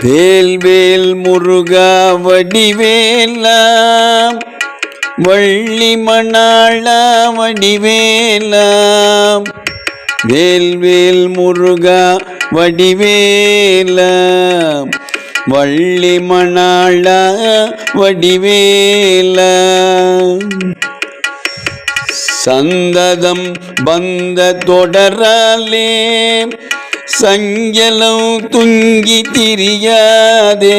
வேல் வேல் முருகா வடிவேலா வள்ளி மணாளா வடிவேலா. வேல் வேல் முருகா வடிவேலா வள்ளி மணாளா வடிவேலா. சந்ததம் வந்த தொடராலே சஞ்சலம் துங்கி திரியாதே.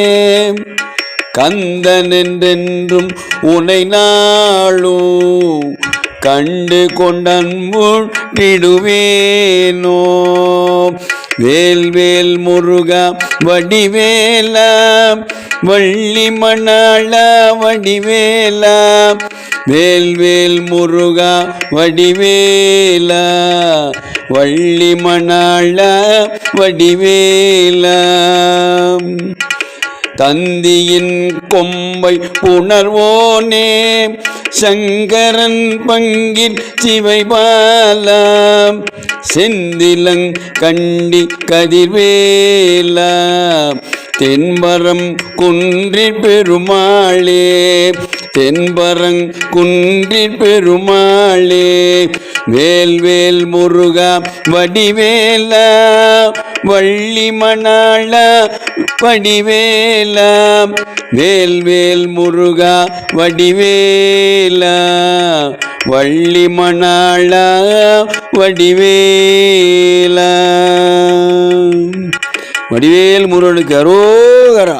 கந்தன் என்றென்றும் உனை நாளும் கண்டு கொண்டன்புடிடுவேனோ. வேல் வேல் முருகா வடிவேலா வள்ளி மணாளா வடிவேலா. வேல் வேல் முருகா வடிவேலா வள்ளி மணாளா வடிவேலா. தந்தியின் கொம்பை புணர்வோனே சங்கரன் பங்கில் சிவைபாலா. செந்திலங் கண்டி கதிர்வேலா தென்பரம் குன்றிற் பெருமாளே. தென்பரங் குன்றிற் பெருமாளே. வேல் வேல் முருகா வடிவேலா வள்ளி மணாளா வடிவேலா. வேல் வேல் முருகா வடிவேலா வள்ளி மணாளா வடிவேலா. வடிவேல் முருகனுக்கு அரோகரா.